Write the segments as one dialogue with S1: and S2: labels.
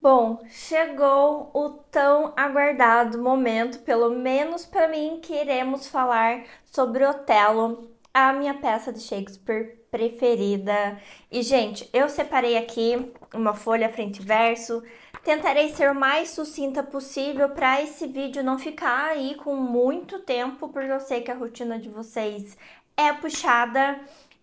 S1: Bom, chegou o tão aguardado momento, pelo menos para mim, que iremos falar sobre Otelo, a minha peça de Shakespeare preferida. E, gente, eu separei aqui uma folha frente e verso. Tentarei ser o mais sucinta possível para esse vídeo não ficar aí com muito tempo, porque eu sei que a rotina de vocês é puxada.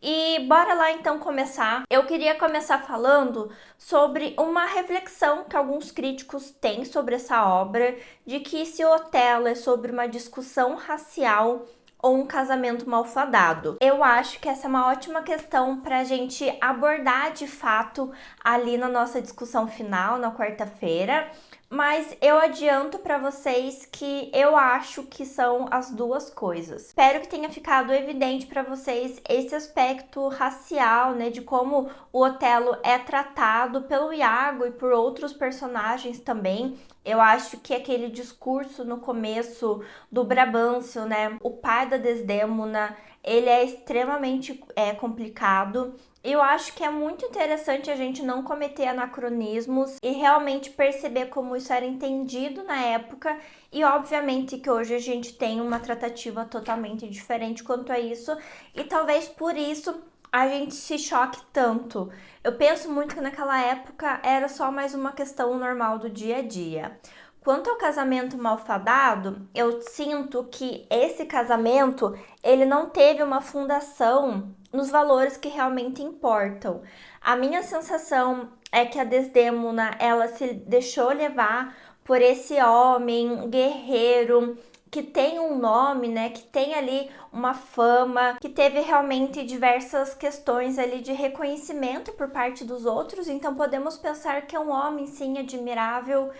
S1: E bora lá então começar. Eu queria começar falando sobre uma reflexão que alguns críticos têm sobre essa obra, de que se Otelo é sobre uma discussão racial ou um casamento malfadado. Eu acho que essa é uma ótima questão para a gente abordar de fato ali na nossa discussão final, na quarta-feira. Mas eu adianto para vocês que eu acho que são as duas coisas. Espero que tenha ficado evidente para vocês esse aspecto racial, né, de como o Otelo é tratado pelo Iago e por outros personagens também. Eu acho que aquele discurso no começo do Brabâncio, né, o pai da Desdémona, ele é extremamente complicado. Eu acho que é muito interessante a gente não cometer anacronismos e realmente perceber como isso era entendido na época, e obviamente que hoje a gente tem uma tratativa totalmente diferente quanto a isso, e talvez por isso a gente se choque tanto. Eu penso muito que naquela época era só mais uma questão normal do dia a dia. Quanto ao casamento malfadado, eu sinto que esse casamento, ele não teve uma fundação nos valores que realmente importam. A minha sensação é que a Desdémona, ela se deixou levar por esse homem guerreiro que tem um nome, né, que tem ali uma fama, que teve realmente diversas questões ali de reconhecimento por parte dos outros, então podemos pensar que é um homem sim admirável,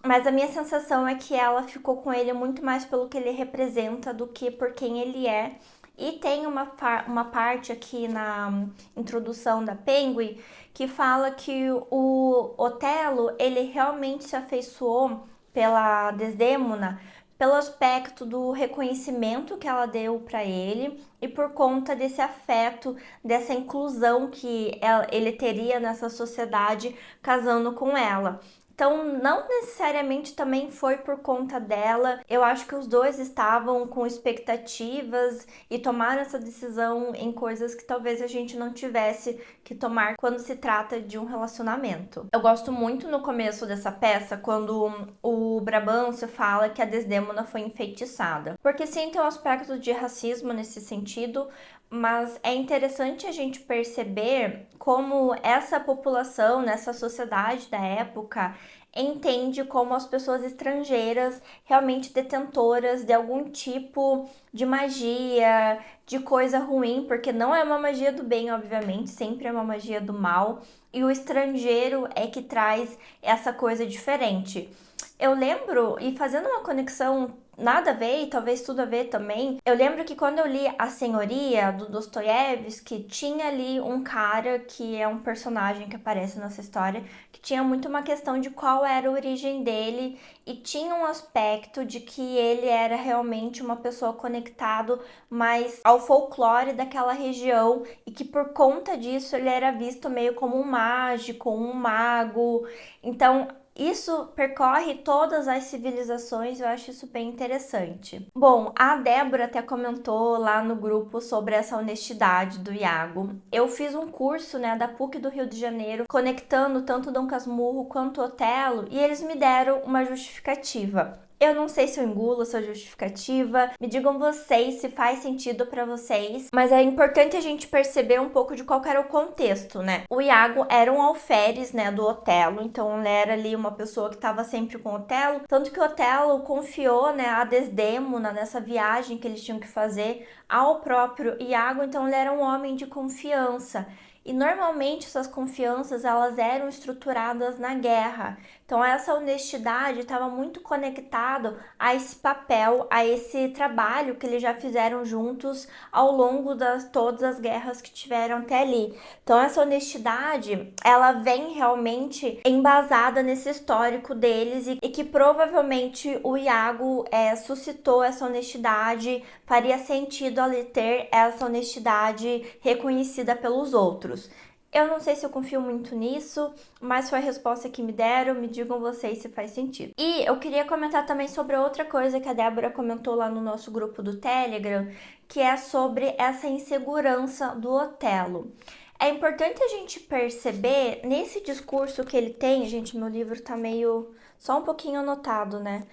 S1: mas a minha sensação é que ela ficou com ele muito mais pelo que ele representa do que por quem ele é. E tem uma parte aqui na introdução da Penguin que fala que o Otelo, ele realmente se afeiçoou pela Desdémona pelo aspecto do reconhecimento que ela deu para ele e por conta desse afeto, dessa inclusão que ele teria nessa sociedade casando com ela. Então, não necessariamente também foi por conta dela. Eu acho que os dois estavam com expectativas e tomaram essa decisão em coisas que talvez a gente não tivesse que tomar quando se trata de um relacionamento. Eu gosto muito no começo dessa peça quando o Brabantio fala que a Desdémona foi enfeitiçada. Porque sim, tem um aspecto de racismo nesse sentido, mas é interessante a gente perceber como essa população, nessa sociedade da época, entende como as pessoas estrangeiras realmente detentoras de algum tipo de magia, de coisa ruim, porque não é uma magia do bem, obviamente, sempre é uma magia do mal, e o estrangeiro é que traz essa coisa diferente. Eu lembro, e fazendo uma conexão nada a ver e talvez tudo a ver também, eu lembro que quando eu li A Senhoria, do Dostoiévski, tinha ali um cara que é um personagem que aparece nessa história, que tinha muito uma questão de qual era a origem dele e tinha um aspecto de que ele era realmente uma pessoa conectado mais ao folclore daquela região e que por conta disso ele era visto meio como um mágico, um mago. Então, isso percorre todas as civilizações, eu acho isso bem interessante. Bom, a Débora até comentou lá no grupo sobre essa honestidade do Iago. Eu fiz um curso, né, da PUC do Rio de Janeiro, conectando tanto Dom Casmurro quanto Otelo, e eles me deram uma justificativa. Eu não sei se eu engulo essa justificativa, me digam vocês se faz sentido pra vocês, mas é importante a gente perceber um pouco de qual era o contexto, né? O Iago era um alferes, né, do Otelo, então ele era ali uma pessoa que estava sempre com o Otelo, tanto que o Otelo confiou, né, a Desdémona nessa viagem que eles tinham que fazer ao próprio Iago, então ele era um homem de confiança. E normalmente essas confianças elas eram estruturadas na guerra. Então essa honestidade estava muito conectado a esse papel, a esse trabalho que eles já fizeram juntos ao longo das todas as guerras que tiveram até ali. Então essa honestidade, ela vem realmente embasada nesse histórico deles e que provavelmente o Iago suscitou essa honestidade, faria sentido ali ter essa honestidade reconhecida pelos outros. Eu não sei se eu confio muito nisso, mas foi a resposta que me deram. Me digam vocês se faz sentido. E eu queria comentar também sobre outra coisa que a Débora comentou lá no nosso grupo do Telegram, que é sobre essa insegurança do Otelo. É importante a gente perceber nesse discurso que ele tem, gente, meu livro tá meio só um pouquinho anotado, né?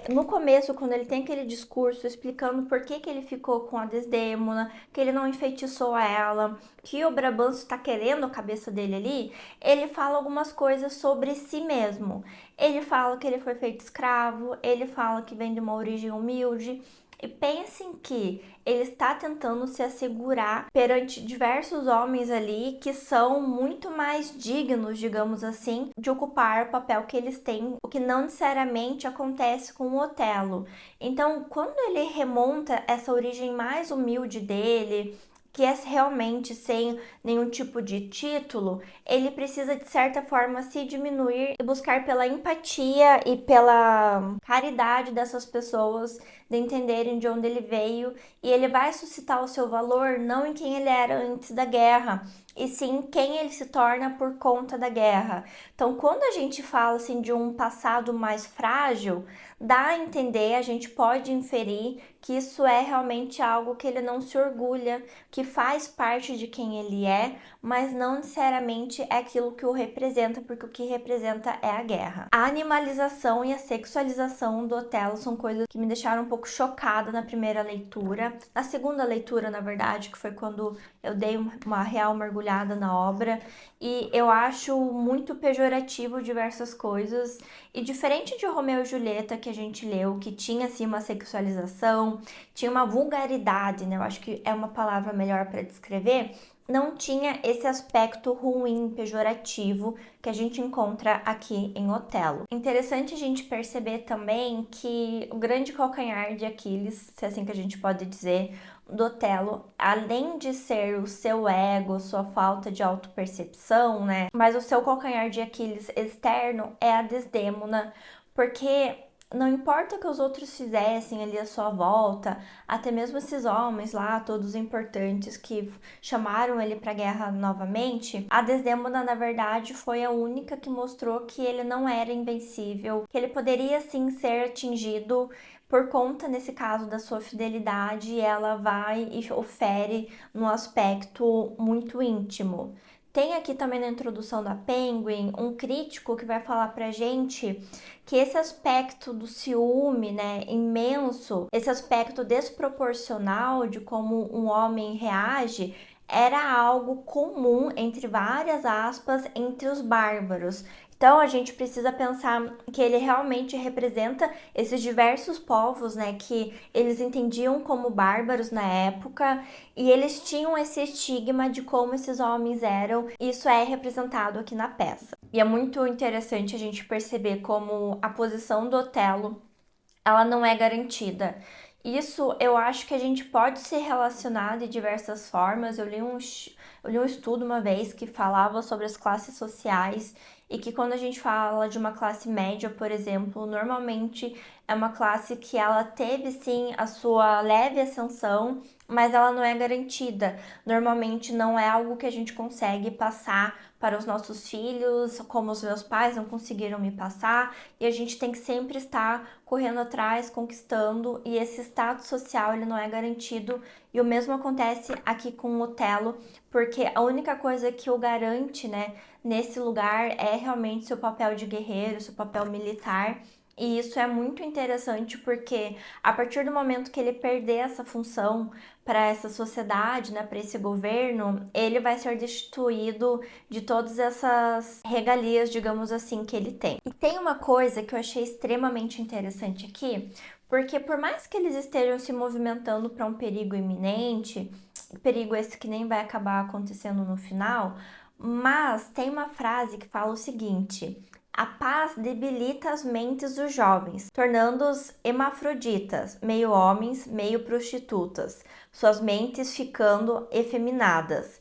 S1: No começo, quando ele tem aquele discurso explicando por que ele ficou com a Desdémona, que ele não enfeitiçou ela, que o Brabanço está querendo a cabeça dele ali, ele fala algumas coisas sobre si mesmo. Ele fala que ele foi feito escravo, ele fala que vem de uma origem humilde. E pensem que ele está tentando se assegurar perante diversos homens ali que são muito mais dignos, digamos assim, de ocupar o papel que eles têm, o que não necessariamente acontece com o Otelo. Então, quando ele remonta essa origem mais humilde dele, que é realmente sem nenhum tipo de título, ele precisa de certa forma se diminuir e buscar pela empatia e pela caridade dessas pessoas, de entenderem de onde ele veio, e ele vai suscitar o seu valor não em quem ele era antes da guerra, e sim quem ele se torna por conta da guerra. Então, quando a gente fala assim de um passado mais frágil, dá a entender, a gente pode inferir que isso é realmente algo que ele não se orgulha, que faz parte de quem ele é, mas não necessariamente é aquilo que o representa, porque o que representa é a guerra. A animalização e a sexualização do Otelo são coisas que me deixaram um pouco chocada na primeira leitura. Na segunda leitura, na verdade, que foi quando eu dei uma real mergulhada na obra, e eu acho muito pejorativo diversas coisas. E diferente de Romeu e Julieta, que a gente leu, que tinha assim uma sexualização, tinha uma vulgaridade, né? Eu acho que é uma palavra melhor para descrever. Não tinha esse aspecto ruim, pejorativo que a gente encontra aqui em Otelo. Interessante a gente perceber também que o grande calcanhar de Aquiles, se é assim que a gente pode dizer, do Otelo, além de ser o seu ego, sua falta de autopercepção, né? Mas o seu calcanhar de Aquiles externo é a Desdémona, porque não importa o que os outros fizessem ali à sua volta, até mesmo esses homens lá, todos importantes que chamaram ele para a guerra novamente, a Desdémona na verdade foi a única que mostrou que ele não era invencível, que ele poderia sim ser atingido por conta, nesse caso, da sua fidelidade, ela vai e ofere num aspecto muito íntimo. Tem aqui também na introdução da Penguin um crítico que vai falar pra gente que esse aspecto do ciúme, né, imenso, esse aspecto desproporcional de como um homem reage, era algo comum, entre várias aspas, entre os bárbaros. Então a gente precisa pensar que ele realmente representa esses diversos povos, né, que eles entendiam como bárbaros na época e eles tinham esse estigma de como esses homens eram. Isso é representado aqui na peça. E é muito interessante a gente perceber como a posição do Otelo, ela não é garantida. Isso eu acho que a gente pode ser relacionado de diversas formas. Eu li um estudo uma vez que falava sobre as classes sociais e que quando a gente fala de uma classe média, por exemplo, normalmente é uma classe que ela teve sim a sua leve ascensão, mas ela não é garantida. Normalmente não é algo que a gente consegue passar para os nossos filhos, como os meus pais não conseguiram me passar, e a gente tem que sempre estar correndo atrás, conquistando, e esse status social ele não é garantido. E o mesmo acontece aqui com o Otelo, porque a única coisa que o garante, né, nesse lugar é realmente seu papel de guerreiro, seu papel militar. E isso é muito interessante porque a partir do momento que ele perder essa função para essa sociedade, né, para esse governo, ele vai ser destituído de todas essas regalias, digamos assim, que ele tem. E tem uma coisa que eu achei extremamente interessante aqui, porque por mais que eles estejam se movimentando para um perigo iminente, perigo esse que nem vai acabar acontecendo no final, mas tem uma frase que fala o seguinte: a paz debilita as mentes dos jovens, tornando-os hermafroditas, meio homens, meio prostitutas, suas mentes ficando efeminadas.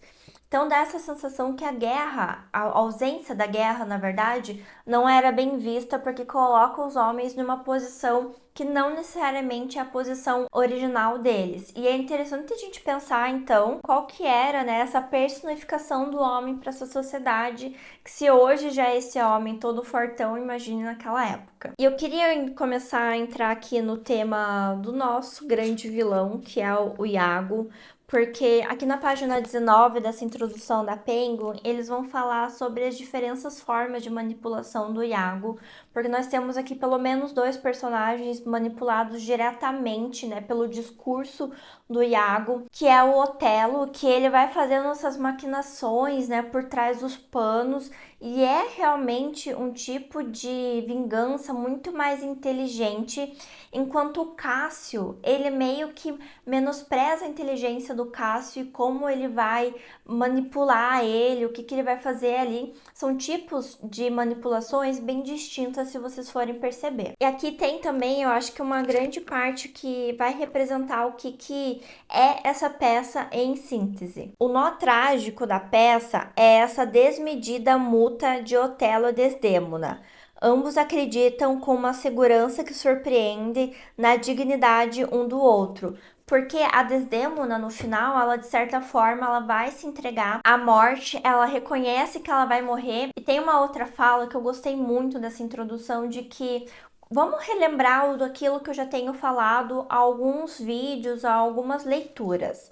S1: Então dá essa sensação que a guerra, a ausência da guerra, na verdade, não era bem vista porque coloca os homens numa posição que não necessariamente é a posição original deles. E é interessante a gente pensar então qual que era, né, essa personificação do homem para essa sociedade, que se hoje já é esse homem todo fortão, imagine naquela época. E eu queria começar a entrar aqui no tema do nosso grande vilão, que é o Iago, porque aqui na página 19 dessa introdução da Penguin, eles vão falar sobre as diferentes formas de manipulação do Iago, porque nós temos aqui pelo menos 2 personagens manipulados diretamente, né, pelo discurso do Iago, que é o Otelo, que ele vai fazendo essas maquinações, né, por trás dos panos, e é realmente um tipo de vingança muito mais inteligente, enquanto o Cássio, ele meio que menospreza a inteligência do Cássio e como ele vai manipular ele, o que, que ele vai fazer ali. São tipos de manipulações bem distintas se vocês forem perceber. E aqui tem também, eu acho que uma grande parte que vai representar o que é essa peça em síntese. O nó trágico da peça é essa desmedida multa de Otelo e Desdémona. Ambos acreditam com uma segurança que surpreende na dignidade um do outro, porque a Desdémona, no final, ela de certa forma, ela vai se entregar à morte, ela reconhece que ela vai morrer. E tem uma outra fala que eu gostei muito dessa introdução, de que vamos relembrar daquilo que eu já tenho falado há alguns vídeos, há algumas leituras.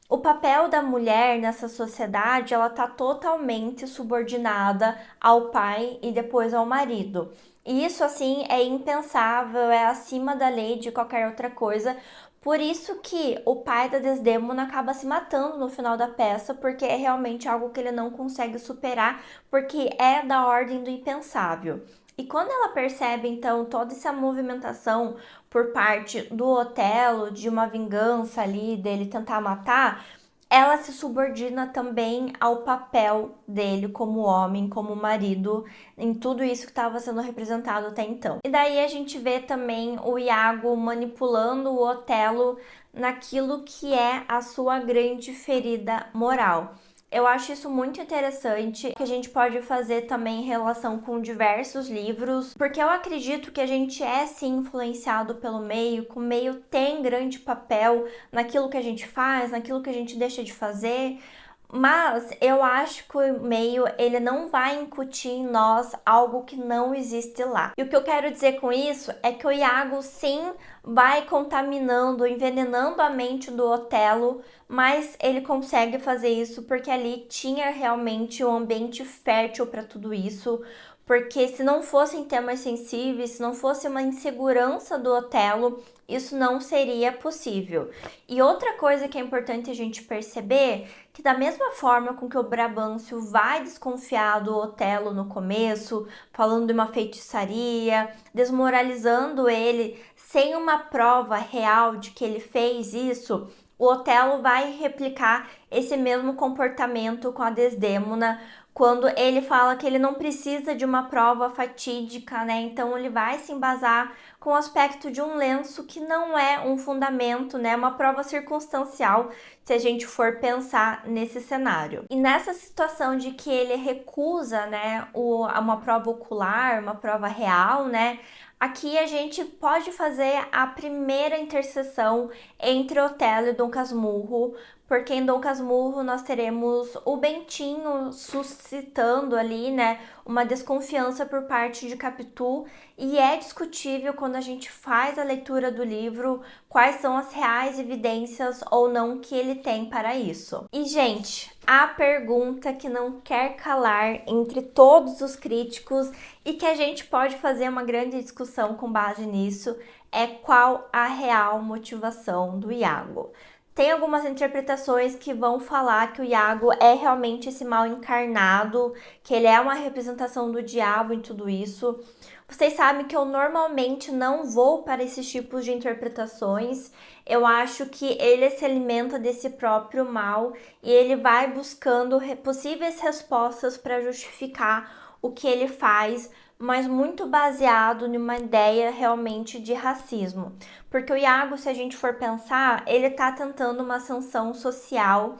S1: O papel da mulher nessa sociedade, ela tá totalmente subordinada ao pai e depois ao marido. E isso, assim, é impensável, é acima da lei de qualquer outra coisa. Por isso que o pai da Desdémona acaba se matando no final da peça, porque é realmente algo que ele não consegue superar, porque é da ordem do impensável. E quando ela percebe, então, toda essa movimentação por parte do Otelo, de uma vingança ali, dele tentar matar, ela se subordina também ao papel dele como homem, como marido, em tudo isso que estava sendo representado até então. E daí a gente vê também o Iago manipulando o Otelo naquilo que é a sua grande ferida moral. Eu acho isso muito interessante, que a gente pode fazer também em relação com diversos livros, porque eu acredito que a gente é sim influenciado pelo meio, que o meio tem grande papel naquilo que a gente faz, naquilo que a gente deixa de fazer. Mas eu acho que o meio, ele não vai incutir em nós algo que não existe lá. E o que eu quero dizer com isso é que o Iago sim vai contaminando, envenenando a mente do Otelo, mas ele consegue fazer isso porque ali tinha realmente um ambiente fértil para tudo isso. Porque se não fossem temas sensíveis, se não fosse uma insegurança do Otelo, isso não seria possível. E outra coisa que é importante a gente perceber, que da mesma forma com que o Brabâncio vai desconfiar do Otelo no começo, falando de uma feitiçaria, desmoralizando ele sem uma prova real de que ele fez isso, o Otelo vai replicar esse mesmo comportamento com a Desdémona, quando ele fala que ele não precisa de uma prova fatídica, né? Então ele vai se embasar com o aspecto de um lenço que não é um fundamento, né? Uma prova circunstancial, se a gente for pensar nesse cenário. E nessa situação de que ele recusa, né, uma prova ocular, uma prova real, né? Aqui a gente pode fazer a primeira interseção entre Otelo e Dom Casmurro, porque em Dom Casmurro nós teremos o Bentinho suscitando ali, né, uma desconfiança por parte de Capitu, e é discutível quando a gente faz a leitura do livro quais são as reais evidências ou não que ele tem para isso. E, gente, a pergunta que não quer calar entre todos os críticos e que a gente pode fazer uma grande discussão com base nisso é qual a real motivação do Iago. Tem algumas interpretações que vão falar que o Iago é realmente esse mal encarnado, que ele é uma representação do diabo em tudo isso. Vocês sabem que eu normalmente não vou para esses tipos de interpretações. Eu acho que ele se alimenta desse próprio mal e ele vai buscando possíveis respostas para justificar o que ele faz, mas muito baseado numa ideia realmente de racismo. Porque o Iago, se a gente for pensar, ele tá tentando uma ascensão social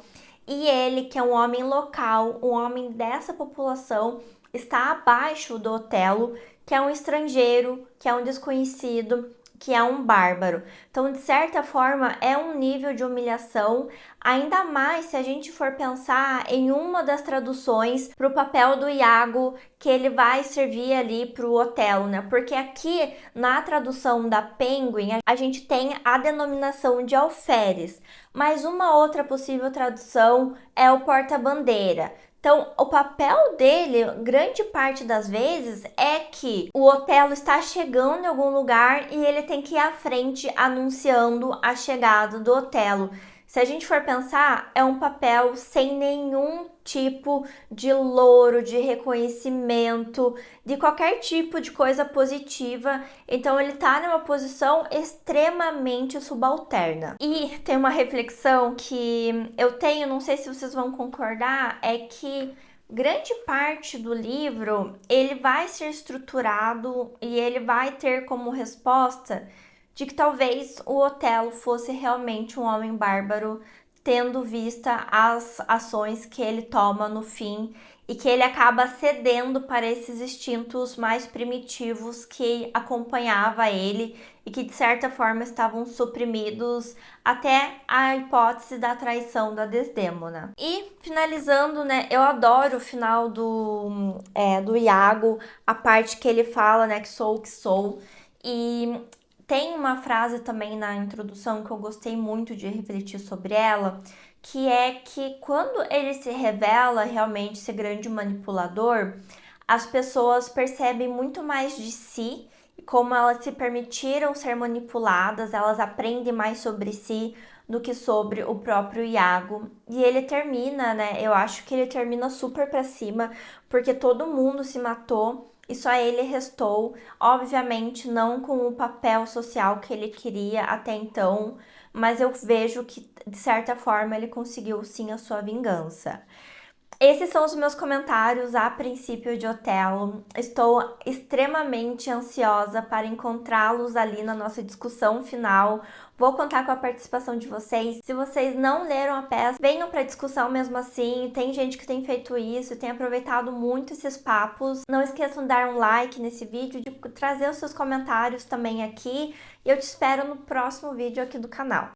S1: e ele, que é um homem local, um homem dessa população, está abaixo do Otelo, que é um estrangeiro, que é um desconhecido, que é um bárbaro. Então, de certa forma, é um nível de humilhação, ainda mais se a gente for pensar em uma das traduções para o papel do Iago, que ele vai servir ali para o Otelo, né? Porque aqui na tradução da Penguin a gente tem a denominação de alferes, mas uma outra possível tradução é o porta-bandeira. Então, o papel dele, grande parte das vezes, é que o Otelo está chegando em algum lugar e ele tem que ir à frente anunciando a chegada do Otelo. Se a gente for pensar, é um papel sem nenhum tipo de louro, de reconhecimento, de qualquer tipo de coisa positiva. Então ele tá numa posição extremamente subalterna. E tem uma reflexão que eu tenho, não sei se vocês vão concordar, é que grande parte do livro ele vai ser estruturado e ele vai ter como resposta de que talvez o Otelo fosse realmente um homem bárbaro, tendo vista as ações que ele toma no fim e que ele acaba cedendo para esses instintos mais primitivos que acompanhava ele e que de certa forma estavam suprimidos até a hipótese da traição da Desdémona. E finalizando, né, eu adoro o final do Iago, a parte que ele fala, né, que sou o que sou. E tem uma frase também na introdução que eu gostei muito de refletir sobre ela, que é que quando ele se revela realmente ser grande manipulador, as pessoas percebem muito mais de si e como elas se permitiram ser manipuladas, elas aprendem mais sobre si do que sobre o próprio Iago. E ele termina, né? Eu acho que ele termina super pra cima, porque todo mundo se matou e só ele restou, obviamente não com o papel social que ele queria até então, mas eu vejo que de certa forma ele conseguiu sim a sua vingança. Esses são os meus comentários a princípio de Otelo. Estou extremamente ansiosa para encontrá-los ali na nossa discussão final. Vou contar com a participação de vocês. Se vocês não leram a peça, venham para a discussão mesmo assim. Tem gente que tem feito isso, tem aproveitado muito esses papos. Não esqueçam de dar um like nesse vídeo, de trazer os seus comentários também aqui. E eu te espero no próximo vídeo aqui do canal.